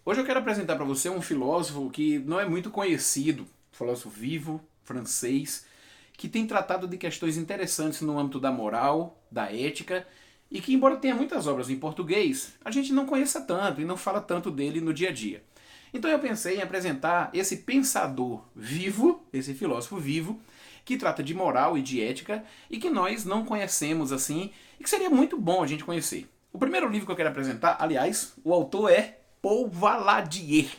Hoje eu quero apresentar para você um filósofo que não é muito conhecido, filósofo vivo, francês, que tem tratado de questões interessantes no âmbito da moral, da ética, e que, embora tenha muitas obras em português, a gente não conheça tanto e não fala tanto dele no dia a dia. Então eu pensei em apresentar esse pensador vivo, esse filósofo vivo, que trata de moral e de ética e que nós não conhecemos assim e que seria muito bom a gente conhecer. O primeiro livro que eu quero apresentar, aliás, o autor é Paul Valadier.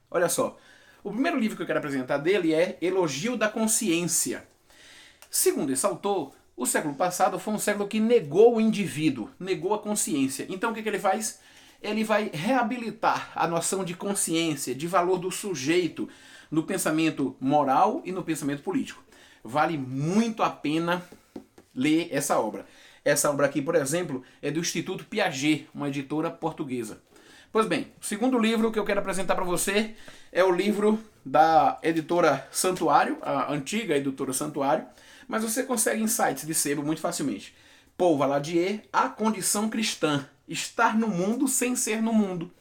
Olha só, o primeiro livro que eu quero apresentar dele é Elogio da Consciência. Segundo esse autor, o século passado foi um século que negou o indivíduo, negou a consciência. Então o que ele faz? Ele vai reabilitar a noção de consciência, de valor do sujeito no pensamento moral e no pensamento político. Vale muito a pena ler essa obra. Essa obra aqui, por exemplo, é do Instituto Piaget, uma editora portuguesa. Pois bem, o segundo livro que eu quero apresentar para você é o livro da editora Santuário, a antiga editora Santuário, mas você consegue em sites de sebo muito facilmente. Paul Valadier, A Condição Cristã, estar no mundo sem ser no mundo.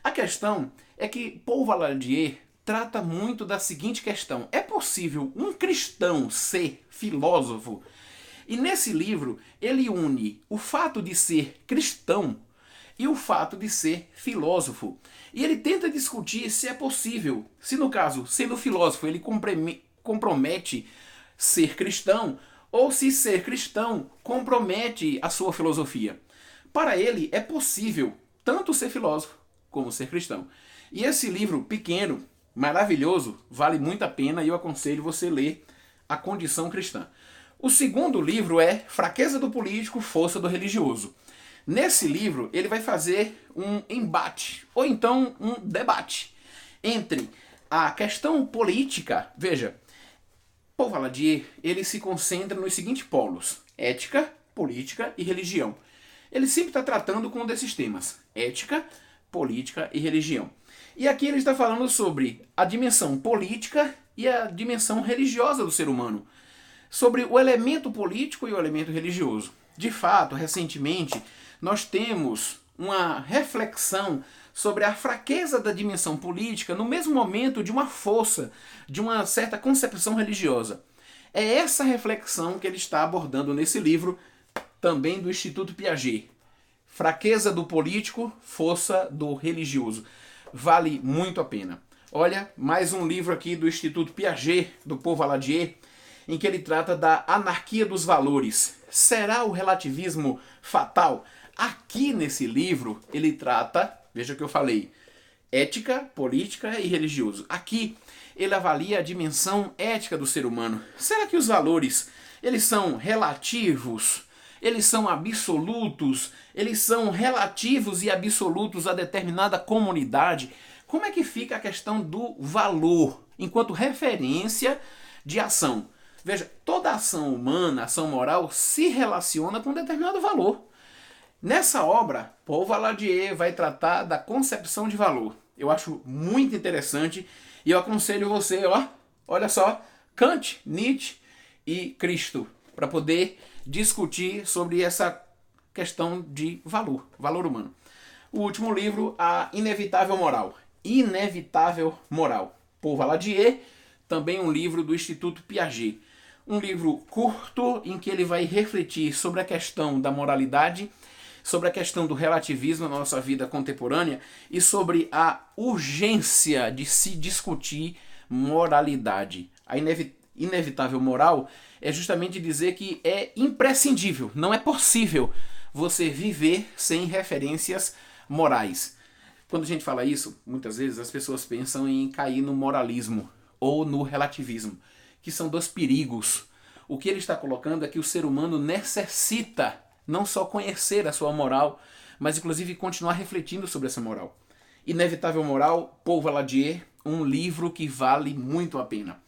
A questão é que Paul Valadier trata muito da seguinte questão: é possível um cristão ser filósofo? E nesse livro ele une o fato de ser cristão e o fato de ser filósofo. E ele tenta discutir se é possível, se no caso, sendo filósofo, ele compromete ser cristão, ou se ser cristão compromete a sua filosofia. Para ele é possível tanto ser filósofo como ser cristão. E esse livro pequeno, maravilhoso, vale muito a pena e eu aconselho você ler A Condição Cristã. O segundo livro é Fraqueza do Político, Força do Religioso. Nesse livro, ele vai fazer um embate, ou então um debate, entre a questão política. Veja, Paul Valadier, ele se concentra nos seguintes polos: ética, política e religião. Ele sempre está tratando com um desses temas: ética, política e religião. E aqui ele está falando sobre a dimensão política e a dimensão religiosa do ser humano, sobre o elemento político e o elemento religioso. De fato, recentemente, nós temos uma reflexão sobre a fraqueza da dimensão política no mesmo momento de uma força, de uma certa concepção religiosa. É essa reflexão que ele está abordando nesse livro, também do Instituto Piaget. Fraqueza do político, força do religioso. Vale muito a pena. Olha, mais um livro aqui do Instituto Piaget, do Paul Valadier, em que ele trata da anarquia dos valores. Será o relativismo fatal? Aqui nesse livro ele trata, veja o que eu falei, ética, política e religioso. Aqui ele avalia a dimensão ética do ser humano. Será que os valores, eles são relativos? Eles são absolutos? Eles são relativos e absolutos a determinada comunidade? Como é que fica a questão do valor enquanto referência de ação? Veja, toda ação humana, ação moral, se relaciona com um determinado valor. Nessa obra, Paul Valadier vai tratar da concepção de valor. Eu acho muito interessante e eu aconselho você, olha só, Kant, Nietzsche e Cristo, para poder discutir sobre essa questão de valor, valor humano. O último livro, A Inevitável Moral. Inevitável Moral. Paul Valadier, também um livro do Instituto Piaget. Um livro curto em que ele vai refletir sobre a questão da moralidade, sobre a questão do relativismo na nossa vida contemporânea e sobre a urgência de se discutir moralidade. A inevitável moral é justamente dizer que é imprescindível, não é possível você viver sem referências morais. Quando a gente fala isso, muitas vezes as pessoas pensam em cair no moralismo ou no relativismo, que são dois perigos. O que ele está colocando é que o ser humano necessita não só conhecer a sua moral, mas inclusive continuar refletindo sobre essa moral. Inevitável Moral, Paul Valadier, um livro que vale muito a pena.